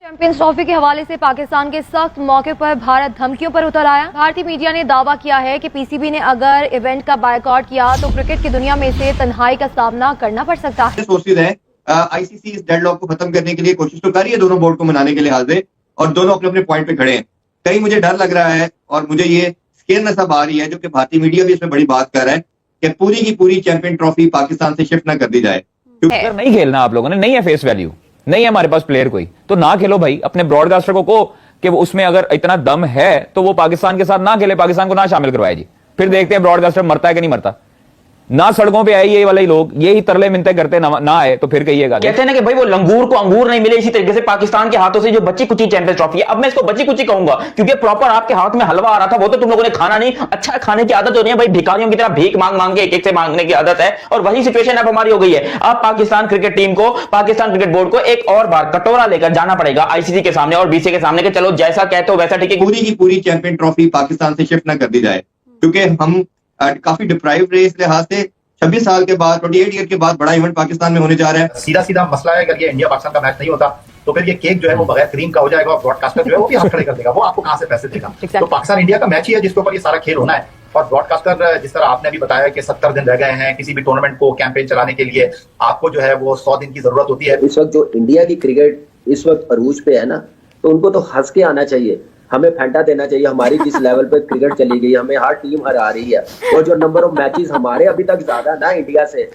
Champions trophy के हवाले से पाकिस्तान के सख्त मौके पर भारत धमकियों पर उतर आया। भारतीय मीडिया ने दावा किया है कि पीसीबी ने अगर इवेंट का बायकॉट किया तो क्रिकेट की दुनिया में से तन्हाई का सामना करना पड़ सकता है। आईसीसी इस डेडलॉक को खत्म करने के लिए कोशिश तो कर रही है, दोनों बोर्ड को मनाने के लिहाज से, और दोनों अपने अपने पॉइंट पे खड़े हैं। कहीं मुझे डर लग रहा है और मुझे ये स्केयरनेस अब आ रही है, जो कि भारतीय मीडिया भी इसमें बड़ी बात कर रहा है, कि पूरी की पूरी चैंपियन ट्रॉफी पाकिस्तान से शिफ्ट ना कर दी जाए। अगर नहीं खेलना आप लोगों ने, नहीं है फेस वैल्यू, नहीं है हमारे पास प्लेयर कोई, तो ना खेलो भाई। अपने ब्रॉडकास्टर को कि वो उसमें अगर इतना दम है तो वो पाकिस्तान के साथ ना खेले, पाकिस्तान को ना शामिल करवाए जी। फिर देखते हैं ब्रॉडकास्टर मरता है कि नहीं मरता। ना सड़कों पे आए ये वाले लोग, यही तरले मिनते करते ना आए तो फिर कहिएगा। कहते हैं ना कि भाई वो लंगूर को अंगूर नहीं मिले, इसी तरीके से पाकिस्तान के हाथों से जो बची कुची चैंपियंस ट्रॉफी है, अब मैं इसको बची कुची कहूंगा क्योंकि प्रॉपर आपके हाथ में हलवा आ रहा था, वो तो तुम लोगों ने खाना नहीं। अच्छा खाने की आदत हो रही है भाई, भिखारियों की तरह भीख मांग मांग के एक एक से मांगने की आदत है, और वही सिचुएशन अब हमारी हो गई है। अब पाकिस्तान क्रिकेट टीम को, पाकिस्तान क्रिकेट बोर्ड को एक और बार कटोरा लेकर जाना पड़ेगा आईसीसी के सामने और बीसीसीआई के सामने कि चलो जैसा कहते हो वैसा ठीक है, पूरी की पूरी चैंपियन ट्रॉफी पाकिस्तान से शिफ्ट ना कर दी जाए, क्योंकि हम काफी डिप्राइव रहे इस लिहाज से। 26 साल के बाद, 28 ईयर के बाद बड़ा इवेंट पाकिस्तान में होने जा रहा है। सीधा सीधा मसला है, अगर ये इंडिया पाकिस्तान का मैच नहीं होता तो फिर ये केक जो है वो बगैर क्रीम का हो जाएगा और ब्रॉडकास्टर जो है वो भी हाथ खड़े कर देगा। वो आपको कहां से पैसे देगा? तो पाकिस्तान इंडिया का मैच ही है जिसके ऊपर ये सारा खेल होना है। और ब्रॉडकास्टर, जिस तरह आपने अभी बताया कि 70 दिन रह गए हैं किसी भी टूर्नामेंट को कैंपेन चलाने के लिए, आपको जो है वो 100 दिन की जरूरत होती है। इस वक्त जो इंडिया की क्रिकेट इस वक्त अरूज पे है ना, तो उनको तो हंस के आना चाहिए, हमें फैंटा देना चाहिए। हमारी जिस लेवल पे क्रिकेट चली गई, हमें हर टीम हरा रही है, और जो नंबर ऑफ मैचेस हमारे अभी तक ज्यादा ना इंडिया से,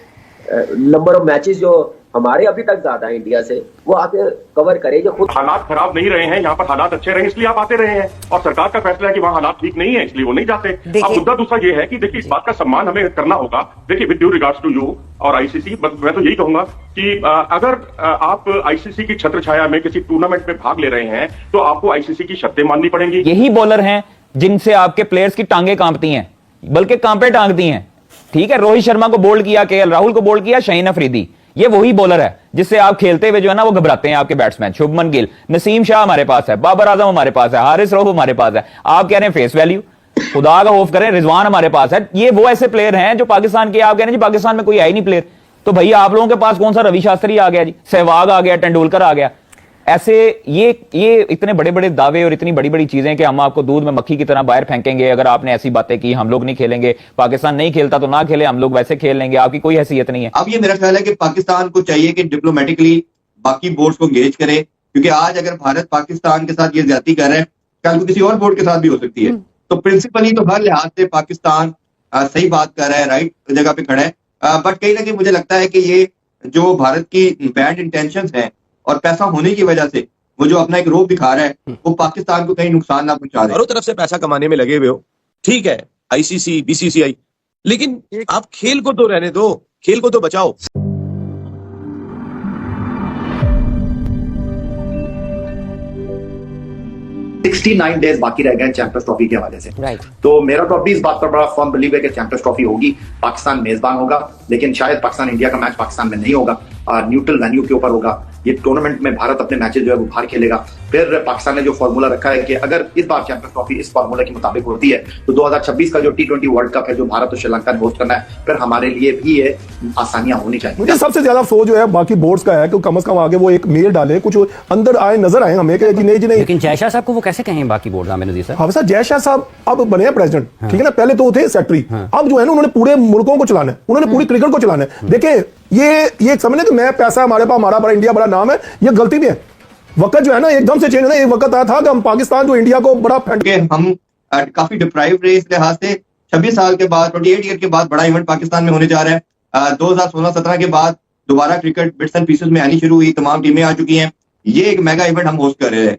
नंबर ऑफ मैचेस जो हमारे अभी तक ज्यादा है इंडिया से, वो आके कवर करेंगे। खुद हालात खराब नहीं रहे हैं, यहाँ पर हालात अच्छे रहे इसलिए आप आते रहे हैं, और सरकार का फैसला है कि वहाँ हालात ठीक नहीं है इसलिए वो नहीं जाते। अब मुद्दा दूसरा ये है कि देखिए इस बात का सम्मान हमें करना होगा। देखिए with due regards to you और आईसीसी, मैं तो यही कहूंगा कि अगर आप आईसीसी की छत्र छाया में किसी टूर्नामेंट में भाग ले रहे हैं तो आपको आईसीसी की शर्तें माननी पड़ेंगी। यही बॉलर हैं जिनसे आपके प्लेयर्स की टांगे कांपती हैं, बल्कि कांपे टांगती हैं। ठीक है, रोहित शर्मा को बोल्ड किया, केएल राहुल को बोल्ड किया, शाहीन अफरीदी, ये वही बॉलर है जिससे आप खेलते हुए जो है ना वो घबराते हैं आपके बैट्समैन। शुभमन गिल, नसीम शाह हमारे पास है, बाबर आजम हमारे पास है, हारिस रऊफ हमारे पास है। आप कह रहे हैं फेस वैल्यू, खुदा का खौफ करें, रिजवान हमारे पास है। ये वो ऐसे प्लेयर हैं जो पाकिस्तान के, आप कह रहे हैं जी पाकिस्तान में कोई है ही नहीं प्लेयर, तो भैया आप लोगों के पास कौन सा रवि शास्त्री आ गया जी, सहवाग आ गया, तेंदुलकर आ गया। ऐसे ये इतने बड़े बड़े दावे और इतनी बड़ी बड़ी चीजें कि हम आपको दूध में मक्खी की तरह बाहर फेंकेंगे अगर आपने ऐसी बातें की, हम लोग नहीं खेलेंगे, पाकिस्तान नहीं खेलता तो ना खेले, हम लोग वैसे खेल लेंगे, आपकी कोई हैसियत नहीं है। अब ये मेरा ख्याल है कि पाकिस्तान को चाहिए कि डिप्लोमेटिकली बाकी बोर्ड्स को एंगेज करे, क्योंकि आज अगर भारत पाकिस्तान के साथ ये ज्यादती कर रहे हैं, कल को किसी और बोर्ड के साथ भी हो सकती है। तो प्रिंसिपली तो हर लिहाज से पाकिस्तान सही बात कर रहा है, राइट जगह पे खड़ा है। बट कहीं ना कहीं मुझे लगता है कि ये जो भारत की बैड इंटेंशंस हैं और पैसा होने की वजह से वो जो अपना एक रोब दिखा रहा है, वो पाकिस्तान को कहीं नुकसान ना पहुंचा दे। चारों तरफ से पैसा कमाने में लगे हुए हो, ठीक है, आईसीसी, बीसीसीआई, लेकिन आप खेल को तो रहने दो, खेल को तो बचाओ। 69 डेज बाकी रह गए चैंपियंस ट्रॉफी के हवाले से। तो मेरा तो अभी इस बात पर बड़ा फर्म बिलीव है कि चैंपियंस ट्रॉफी होगी, पाकिस्तान मेजबान होगा, लेकिन शायद पाकिस्तान इंडिया का मैच पाकिस्तान में नहीं होगा, न्यूट्रल वेन्यू के ऊपर होगा। ये टूर्नामेंट में भारत अपने मैचेस जो है वो बाहर खेलेगा। फिर पाकिस्तान ने जो फॉर्मूला रखा है कि अगर इस बार चैंपियंस ट्रॉफी इस फॉर्मूला के मुताबिक होती है तो 2026 का जो T20 वर्ल्ड कप है जो भारत और श्रीलंका ने होस्ट करना है, फिर हमारे लिए भी ये आसानियां होनी चाहिए। मुझे सबसे ज्यादा अफसोस जो है बाकी बोर्ड्स का है कि कम से कम आगे वो एक मेल डाले, कुछ अंदर आए, नजर आए हमें कि जी नहीं। लेकिन जयशाह साहब को वो कैसे कहें बाकी बोर्ड में? हाँ सर, जयशाह साहब अब बने हैं प्रेसिडेंट, ठीक है ना, पहले तो थे सेक्रेटरी, अब जो है ना उन्होंने पूरे मुल्कों को चलाना है, उन्होंने पूरी क्रिकेट को चलाना है। देखिए ये समझने कि मैं पैसा हमारे पास, हमारा बड़ा इंडिया बड़ा नाम है, ये गलती भी है। वक्त जो है ना एकदम से चेंज होना, एक वक्त आया था कि हम पाकिस्तान जो इंडिया को बड़ा हम काफी डिप्राइव रहे इस लिहाज से। 26 साल के बाद, 28 ईयर के बाद बड़ा इवेंट पाकिस्तान में होने जा रहा है। 2016-17 के बाद दोबारा क्रिकेट बिट्स एंड पीसेस में आनी शुरू हुई, तमाम टीमें आ चुकी हैं। ये एक मेगा इवेंट हम होस्ट कर रहे हैं।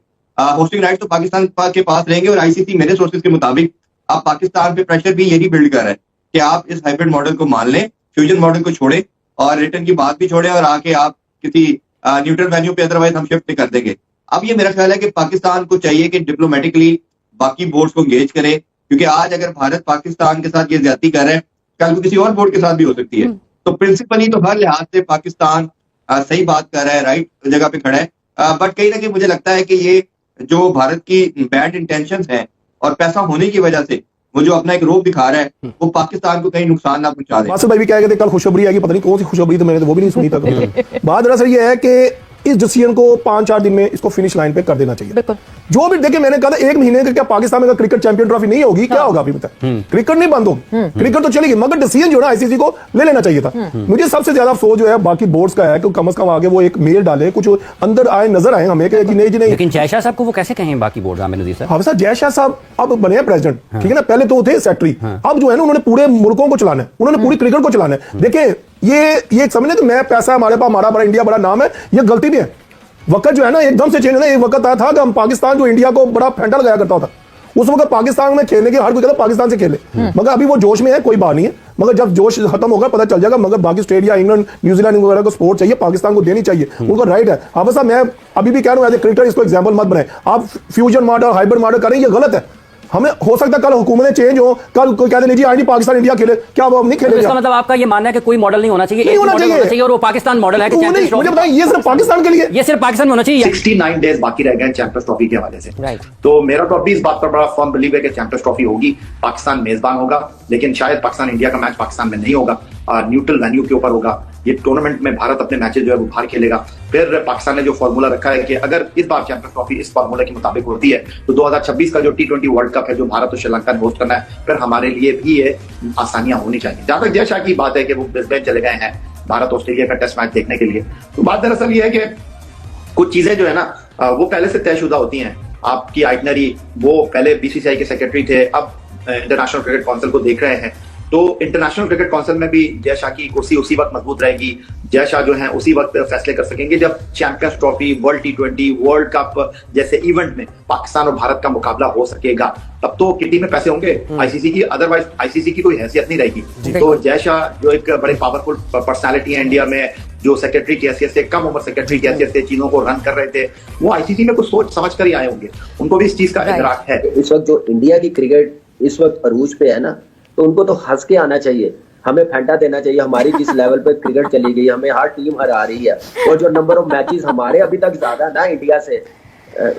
होस्टिंग राइट्स तो पाकिस्तान के पास रहेंगे, और आईसीसी मेरे सोर्सेज के मुताबिक अब पाकिस्तान पे प्रेशर भी यही बिल्ड कर रहा है कि आप इस हाइब्रिड मॉडल को मान लें, फ्यूजन मॉडल को छोड़े और रिटर्न की बात भी छोड़े, और आके आप किसी न्यूट्रल वेन्यू पे अदरवाइज हम शिफ्ट कर देंगे। अब ये मेरा ख्याल है कि पाकिस्तान को चाहिए कि डिप्लोमेटिकली बाकी बोर्ड्स को एंगेज करे, क्योंकि आज अगर भारत पाकिस्तान के साथ ये ज्यादती कर रहे हैं, कल को किसी और बोर्ड के साथ भी हो सकती है। तो प्रिंसिपली तो हर लिहाज से पाकिस्तान सही बात कर रहा है, राइट जगह पे खड़ा है। बट कहीं ना कहीं मुझे लगता है कि ये जो भारत की बैड इंटेंशंस हैं और पैसा होने की वजह से वो जो अपना एक रोब दिखा रहा है, वो पाकिस्तान को कहीं नुकसान ना पहुंचा दे। भाई भी क्या कहते कल खुशखबरी आएगी, पता नहीं कौन सी खुशखबरी, तो मैंने तो वो भी नहीं सुनी तक। बात दरअसल ये है कि इस डिसीजन को 5-4 दिन में इसको फिनिश लाइन पे कर देना चाहिए। बिल्कुल। जो भी देखिए, मैंने कहा था 1 महीने के क्या पाकिस्तान में अगर क्रिकेट चैंपियन ट्रॉफी नहीं होगी, क्या होगा अभी बताएं? क्रिकेट नहीं बंद होगी, क्रिकेट तो चलेगी, मगर डिसीजन जो है आईसीसी को ले लेना चाहिए था। मुझे सबसे ज्यादा अफसोस जो है बाकी बोर्ड्स का है कि कम से कम आगे वो एक मेल डाले, कुछ अंदर आए, नजर आए हमें कि जी नहीं जी नहीं। लेकिन जय शाह साहब को वो कैसे कहें बाकी बोर्ड आमिर नजीर साहब? हाँ सर, जय शाह साहब अब बने हैं प्रेसिडेंट, ठीक है ना, पहले तो थे सेक्रेटरी, अब जो है ना उन्होंने पूरे मुल्कों को चलाना है, उन्होंने पूरी क्रिकेट को चलाना है। देखिए ये समझ कि मैं पैसा हमारे पास, हमारा बड़ा इंडिया बड़ा नाम है, ये गलती भी है। वक्त जो है ना एकदम से चेंज होना, एक वक्त आया था कि हम पाकिस्तान जो इंडिया को बड़ा फेंटा लगाया करता था, उस वक्त पाकिस्तान में खेलने के हर कोई कहता पाकिस्तान से खेले, मगर अभी वो जोश में है, कोई बात नहीं है, मगर जब जोश खत्म होगा पता चल जाएगा। मगर बाकी स्टेट या इंग्लैंड न्यूजीलैंड वगैरह को सपोर्ट चाहिए, पाकिस्तान को देनी चाहिए, उनको राइट है। अब साहब मैं अभी भी कह रहा हूँ एज ए क्रिकेटर इसको एग्जाम्पल मत बनाए, आप फ्यूजन मॉडल हाइब्रिड मॉडल करें, ये गलत है। हमें हो सकता है कल हुकूमतें चेंज हो, कल कोई कहते लीजिए आई पाकिस्तान इंडिया खेले, क्या वो अब नहीं खेलेंगे? इसका मतलब आपका ये मानना है कि कोई मॉडल नहीं होना चाहिए, नहीं होना चाहिए और वो पाकिस्तान मॉडल है कि चैंपियंस मुझे ट्रॉफी, बताएं, ये सिर्फ पाकिस्तान के लिए, ये सिर्फ पाकिस्तान में होना चाहिए। 69 डेज बाकी रह गए चैंपियंस ट्रॉफी के हवाले से। राइट। तो मेरा तो अभी इस बात पर बड़ा फर्म बिलीव है कि चैंपियंस ट्रॉफी होगी, पाकिस्तान मेजबान होगा, लेकिन शायद पाकिस्तान इंडिया का मैच पाकिस्तान में नहीं होगा, न्यूट्रल वेन्यू के ऊपर होगा। ये टूर्नामेंट में भारत अपने मैचेस जो है वो बाहर खेलेगा। फिर पाकिस्तान ने जो फॉर्मूला रखा है कि अगर इस बार चैंपियंस ट्रॉफी इस फॉर्मूला के मुताबिक होती है तो 2026 का जो T20 वर्ल्ड कप है जो भारत और श्रीलंका ने होस्ट करना है, फिर हमारे लिए भी ये आसानियां होनी चाहिए। जहां तक जय शाह की बात है कि वो ब्रिस्बेन चले गए हैं भारत ऑस्ट्रेलिया का टेस्ट मैच देखने के लिए, तो बात दरअसल ये है कि कुछ चीजें जो है ना वो पहले से तयशुदा होती हैं। आपकी आइटनरी, वो पहले बीसीसीआई के सेक्रेटरी थे, अब इंटरनेशनल क्रिकेट काउंसिल को देख रहे हैं, तो इंटरनेशनल क्रिकेट काउंसिल में भी जय शाह की कुर्सी उसी वक्त मजबूत रहेगी। जय शाह जो है उसी वक्त फैसले कर सकेंगे जब champions trophy, world T20, world cup जैसे इवेंट में पाकिस्तान और भारत का मुकाबला हो सकेगा, तब तो किटी में पैसे होंगे आईसीसी की, अदरवाइज आईसीसी की कोई हैसियत नहीं रहेगी। तो जय शाह जो एक बड़े पावरफुल पर्सनालिटी है इंडिया में, जो सेक्रेटरी की हैसियत से, कम उम्र सेक्रेटरी की हैसियत से चीजों को रन कर रहे थे, वो आईसीसी में कुछ सोच समझ कर ही आए होंगे, उनको भी इस चीज का इदराक है। इस वक्त जो इंडिया की क्रिकेट इस वक्त अरूज पे है ना, तो उनको तो हंस के आना चाहिए, हमें फेंटा देना चाहिए। हमारी जिस लेवल पे क्रिकेट चली गई, हमें हर टीम हरा रही है, और जो नंबर ऑफ मैचेस हमारे अभी तक ज्यादा ना इंडिया से,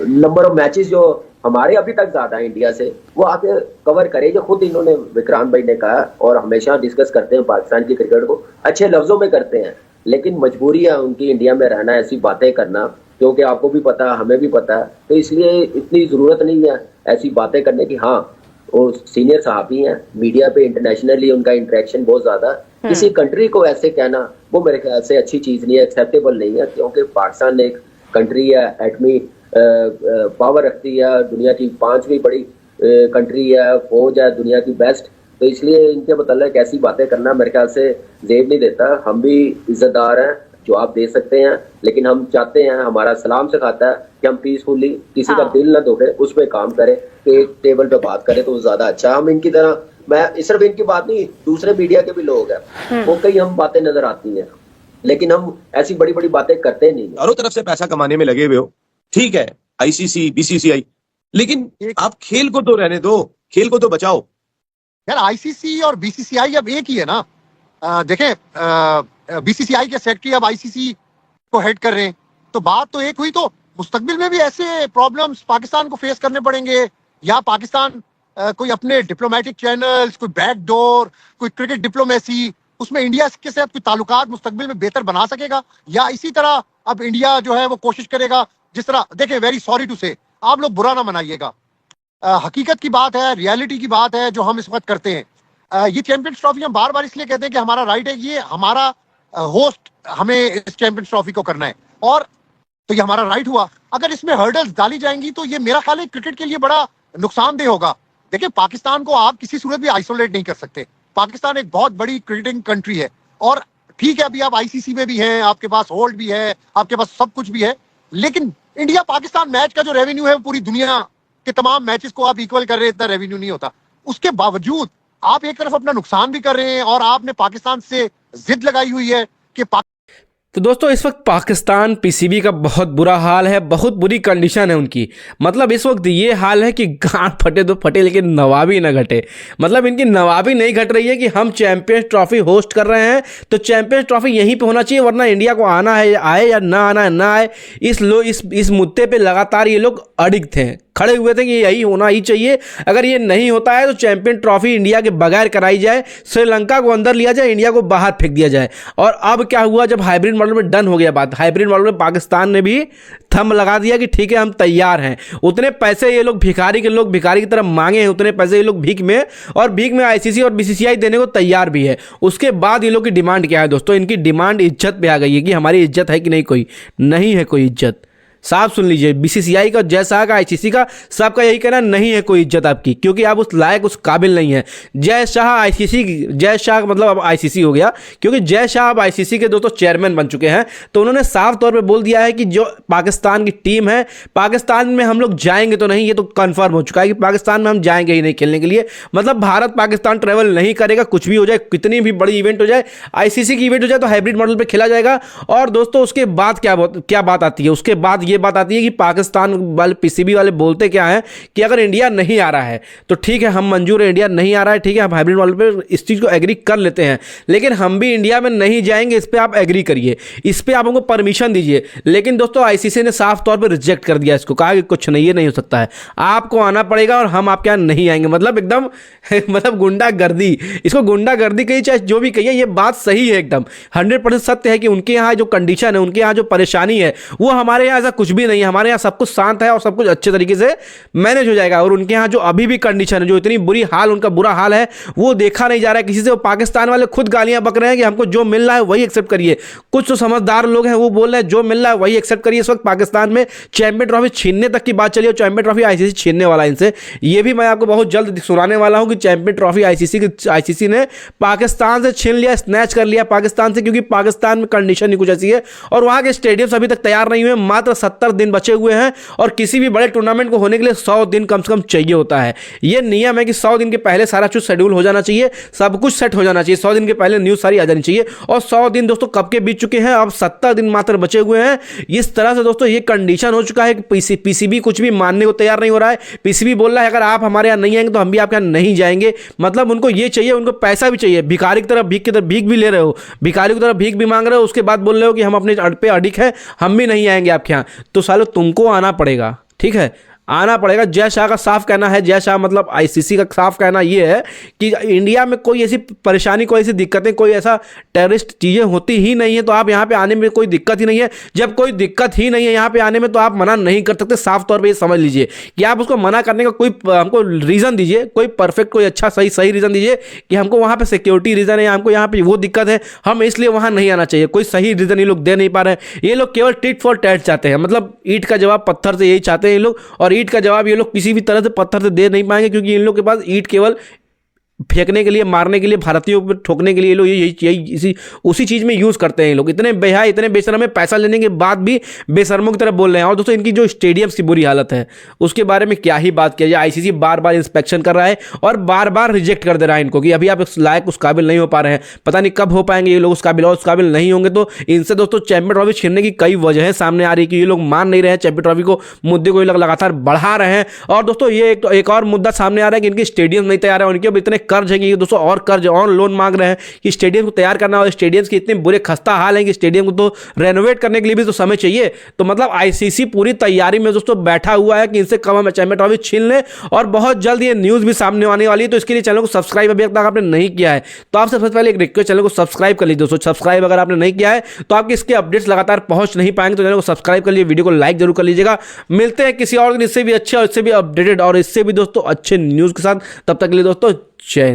नंबर ऑफ मैचेस जो हमारे अभी तक ज्यादा है इंडिया से, वो आके कवर करे। जो खुद इन्होंने विक्रांत भाई ने कहा, और हमेशा डिस्कस करते हैं पाकिस्तान की क्रिकेट को, अच्छे लफ्जों में करते हैं, लेकिन मजबूरी है उनकी इंडिया में रहना, ऐसी बातें करना, क्योंकि आपको भी पता है, हमें भी पता है, तो इसलिए इतनी जरूरत नहीं है ऐसी बातें करने की। हाँ, वो सीनियर साहबी हैं, मीडिया पे इंटरनेशनली उनका इंटरेक्शन बहुत ज्यादा, किसी कंट्री को ऐसे कहना वो मेरे ख्याल से अच्छी चीज नहीं है, एक्सेप्टेबल नहीं है, क्योंकि पाकिस्तान एक कंट्री है, एटमी पावर रखती है, दुनिया की 5वीं बड़ी कंट्री है, फौज है दुनिया की बेस्ट, तो इसलिए इनके मतलब ऐसी बातें करना मेरे ख्याल से जेब नहीं देता। हम भी इज्जतदार हैं, जवाब दे सकते हैं, लेकिन हम चाहते हैं, हमारा सलाम सिखाता है कि हम पीसफुली किसी का दिल न दुखे उस पर काम करें, एक टेबल पे बात करें तो ज्यादा अच्छा। हम इनकी तरह, मैं सिर्फ इनकी बात नहीं, दूसरे मीडिया के भी लोग हैं, वो कई हम बातें नजर आती हैं, लेकिन हम ऐसी बड़ी बड़ी बातें करते नहीं। चारों तरफ से पैसा कमाने में लगे हुए हो, ठीक है, आईसीसी, बीसीसीआई, लेकिन आप खेल को तो रहने दो, खेल को तो बचाओ यार। आईसीसी और बीसीसीआई अब एक ही है ना। देखें, बीसीसीआई के सेक्रेटरी अब आईसीसी को हेड कर रहे हैं, तो बात तो एक हुई, तो मुस्तकबिल में भी ऐसे प्रॉब्लम्स पाकिस्तान को फेस करने पड़ेंगे, या पाकिस्तान कोई अपने डिप्लोमेटिक चैनल्स, कोई बैकडोर, कोई क्रिकेट डिप्लोमेसी, उसमें इंडिया के साथ कोई ताल्लुकात मुस्तकबिल में बेहतर बना सकेगा, या इसी तरह अब इंडिया जो है वो कोशिश करेगा जिस तरह। देखें, वेरी सॉरी टू से, आप लोग बुरा ना मनाइएगा, हकीकत की बात है, रियलिटी की बात है जो हम इस वक्त करते हैं। ये चैंपियंस ट्रॉफी हम बार बार इसलिए कहते हैं कि हमारा राइट है, ये हमारा होस्ट, हमें इस चैंपियंस ट्रॉफी को करना है, और तो ये हमारा राइट हुआ। अगर इसमें हर्डल्स डाली जाएंगी तो ये मेरा ख्याल है क्रिकेट के लिए बड़ा नुकसानदेह होगा। देखिए, पाकिस्तान को आप किसी सूरत भी आइसोलेट नहीं कर सकते, पाकिस्तान एक बहुत बड़ी क्रिकेटिंग कंट्री है, और ठीक है अभी आप आईसीसी में भी हैं, आपके पास होल्ड भी है, आपके पास सब कुछ भी है, लेकिन इंडिया पाकिस्तान मैच का जो रेवेन्यू है वो पूरी दुनिया के तमाम मैचेस को आप इक्वल कर रहे हैं, इतना रेवेन्यू नहीं होता। उसके बावजूद आप एक तरफ अपना नुकसान भी कर रहे हैं, और आपने पाकिस्तान से जिद लगाई हुई है कि तो दोस्तों इस वक्त पाकिस्तान पीसीबी का बहुत बुरा हाल है, बहुत बुरी कंडीशन है उनकी। मतलब इस वक्त ये हाल है कि गांठ फटे तो फटे, लेकिन नवाबी ना घटे। मतलब इनकी नवाबी नहीं घट रही है कि हम चैंपियंस ट्रॉफी होस्ट कर रहे हैं तो चैंपियंस ट्रॉफी यहीं पे होना चाहिए, वरना इंडिया को आना है आए, या ना आना है ना आए। इस मुद्दे पे लगातार ये लोग अडिग थे, खड़े हुए थे कि यही होना ही चाहिए, अगर ये नहीं होता है तो चैंपियन ट्रॉफी इंडिया के बगैर कराई जाए, श्रीलंका को अंदर लिया जाए, इंडिया को बाहर फेंक दिया जाए। और अब क्या हुआ, जब हाइब्रिड मॉडल में डन हो गया बात, हाइब्रिड मॉडल में पाकिस्तान ने भी थंब लगा दिया कि ठीक है हम तैयार हैं। उतने पैसे ये लोग भिखारी की तरफ मांगे हैं, उतने पैसे ये लोग भीख में आईसीसी और बीसीसीआई देने को तैयार भी है। उसके बाद ये लोग की डिमांड क्या है दोस्तों, इनकी डिमांड इज्जत पे आ गई है कि हमारी इज्जत है कि नहीं, कोई नहीं है कोई इज्जत। साफ सुन लीजिए, बीसीसीआई का, जय शाह का, आईसीसी का, सबका यही कहना नहीं है कोई इज्जत आपकी, क्योंकि आप उस लायक उस काबिल नहीं है। जय शाह आईसीसी, जय शाह मतलब अब आईसीसी हो गया, क्योंकि जय शाह अब आईसीसी के दोस्तों चेयरमैन बन चुके हैं। तो उन्होंने साफ तौर पे बोल दिया है कि जो पाकिस्तान की टीम है, पाकिस्तान में हम लोग जाएंगे तो नहीं, ये तो कंफर्म हो चुका है कि पाकिस्तान में हम जाएंगे ही नहीं खेलने के लिए। मतलब भारत पाकिस्तान ट्रेवल नहीं करेगा, कुछ भी हो जाए, कितनी भी बड़ी इवेंट हो जाए, आईसीसी की इवेंट हो जाए तो हाइब्रिड मॉडल पर खेला जाएगा। और दोस्तों उसके बाद क्या बात आती है, उसके बाद ये बात आती है कि पाकिस्तान वाले, पीसीबी वाले बोलते क्या है कि अगर इंडिया नहीं आ रहा है तो ठीक है, हम मंजूर है, इंडिया नहीं आ रहा है, ठीक है, हम हाइब्रिड मॉडल पे इस चीज को एग्री कर लेते हैं, लेकिन हम भी इंडिया में नहीं जाएंगे, इस पे आप एग्री करिए, इस पे आप हमको परमिशन दीजिए। लेकिन दोस्तों आईसीसी ने साफ तौर पर रिजेक्ट कर दिया इसको, कहा कि कुछ नहीं, ये नहीं हो सकता है, आपको आना पड़ेगा और हम आपके यहाँ नहीं आएंगे। मतलब एकदम मतलब गुंडागर्दी, इसको गुंडागर्दी कही चाहे जो भी कहिए, ये बात सही है, एकदम 100% सत्य है कि उनके यहाँ जो कंडीशन है, उनके यहाँ जो परेशानी है, वो हमारे यहाँ ऐसा कुछ भी नहीं है। हमारे यहाँ सब कुछ शांत है और सब कुछ अच्छे तरीके से मैनेज हो जाएगा। और उनके यहाँ जो अभी भी कंडीशन है, जो इतनी उनका बुरा हाल है, वो देखा नहीं जा रहा है किसी से। वो पाकिस्तान वाले खुद गालियां बक रहे हैं कि हमको जो मिल रहा है वही एक्सेप्ट करिए। कुछ तो समझदार लोग हैं, वो बोल रहे हैं जो मिल रहा है वही एक्सेप्ट करिए। इस वक्त पाकिस्तान में चैंपियन ट्रॉफी छीनने तक की बात चली और चैंपियन ट्रॉफी आईसीसी छीनने वाला है इनसे। ये भी मैं आपको बहुत जल्द सुनाने वाला हूं कि चैंपियन ट्रॉफी आईसीसी ने पाकिस्तान से छीन लिया, स्नैच कर लिया पाकिस्तान से, क्योंकि पाकिस्तान में कंडीशन ही कुछ ऐसी है और वहां के स्टेडियम्स अभी तक तैयार नहीं हुए। मात्र 70 दिन बचे हुए हैं और किसी भी बड़े टूर्नामेंट को होने के लिए 100 दिन कम से कम चाहिए होता है। यह नियम है कि 100 दिन के पहले सारा कुछ शेड्यूल हो जाना चाहिए, सब कुछ सेट हो जाना चाहिए, 100 दिन के पहले न्यूज सारी आ जानी चाहिए। और 100 दिन दोस्तों कब के बीत चुके हैं, अब 70 दिन मात्र बचे हुए हैं। इस तरह से दोस्तों ये कंडीशन हो चुका है कि पीसीबी कुछ भी मानने को तैयार नहीं हो रहा है। पीसीबी बोल रहा है अगर आप हमारे यहाँ नहीं आएंगे तो हम भी आपके यहाँ नहीं जाएंगे। मतलब उनको ये चाहिए, उनको पैसा भी चाहिए। भिखारी की तरफ भीख भी ले रहे हो, भिखारी की तरफ भीख भी मांग रहे हो, उसके बाद बोल रहे हो कि हम अपने पे अडिग है, हम भी नहीं आएंगे आपके यहाँ। तो सालों तुमको आना पड़ेगा, ठीक है, आना पड़ेगा। जय शाह का साफ कहना है, जय शाह मतलब आईसीसी का साफ कहना यह है कि इंडिया में कोई ऐसी परेशानी, कोई ऐसी दिक्कतें, कोई ऐसा टेररिस्ट चीज़ें होती ही नहीं है, तो आप यहाँ पे आने में कोई दिक्कत ही नहीं है। जब कोई दिक्कत ही नहीं है यहाँ पे आने में तो आप मना नहीं कर सकते। साफ तौर पे ये समझ लीजिए कि आप उसको मना करने का कोई हमको रीज़न दीजिए, कोई परफेक्ट, कोई अच्छा सही रीज़न दीजिए कि हमको वहाँ पर सिक्योरिटी रीज़न है, हमको यहाँ पर वो दिक्कत है, हम इसलिए वहाँ नहीं आना चाहिए। कोई सही रीज़न ये लोग दे नहीं पा रहे हैं। ये लोग केवल टिट फॉर टैट चाहते हैं, मतलब ईंट का जवाब पत्थर से, यही चाहते हैं ये लोग। और ईंट का जवाब ये लोग किसी भी तरह से पत्थर से दे नहीं पाएंगे, क्योंकि इन लोग के पास ईंट केवल फेंकने के लिए, मारने के लिए, भारतीयों पर ठोकने के लिए लोग यही उसी चीज़ में यूज़ करते हैं। लोग इतने बेहाय, इतने बेशर्म है, पैसा लेने के बाद भी बेशर्मों की तरह बोल रहे हैं। और दोस्तों इनकी जो स्टेडियम्स की बुरी हालत है उसके बारे में क्या ही बात किया जाए। आईसीसी बार बार इंस्पेक्शन कर रहा है और बार बार रिजेक्ट कर दे रहा है इनको कि अभी आप उस लायक, उस काबिल नहीं हो पा रहे हैं। पता नहीं कब हो पाएंगे ये लोग उस काबिल, और उस काबिल नहीं होंगे तो इनसे दोस्तों चैंपियन ट्रॉफी छीनने की कई वजहें सामने आ रही कि ये लोग मान नहीं रहे हैं चैंपियन ट्रॉफी को, मुद्दे को ये लोग लगातार बढ़ा रहे हैं। और दोस्तों ये एक और मुद्दा सामने आ रहा है कि इनके स्टेडियम नहीं तैयार है, उनके अब इतने कर्ज है कि दोस्तों और कर्ज और लोन मांग रहे हैं कि स्टेडियम को तैयार करना, और स्टेडियम के इतने बुरे खस्ता हाल है कि स्टेडियम को तो रेनोवेट करने के लिए भी तो समय चाहिए। तो मतलब आईसीसी पूरी तैयारी में दोस्तों बैठा हुआ है कि इनसे कब हम चैंपियन ट्रॉफी छीन लें। और बहुत जल्द ये न्यूज़ भी सामने आने वाली है। तो इसके लिए चैनल को सब्सक्राइब अभी तक आपने नहीं किया है तो आप सबसे पहले एक रिक्वेस्ट, चैनल को सब्सक्राइब कर लीजिए दोस्तों। सब्सक्राइब अगर आपने नहीं किया है तो आपके इसके अपडेट्स लगातार पहुंच नहीं पाएंगे, तो चैनल को सब्सक्राइब कर लीजिए, वीडियो को लाइक जरूर कर लीजिएगा। मिलते हैं किसी और दिन इससे भी अच्छे और इससे भी अपडेटेड और इससे भी दोस्तों अच्छे न्यूज़ के साथ। तब तक के लिए दोस्तों जय।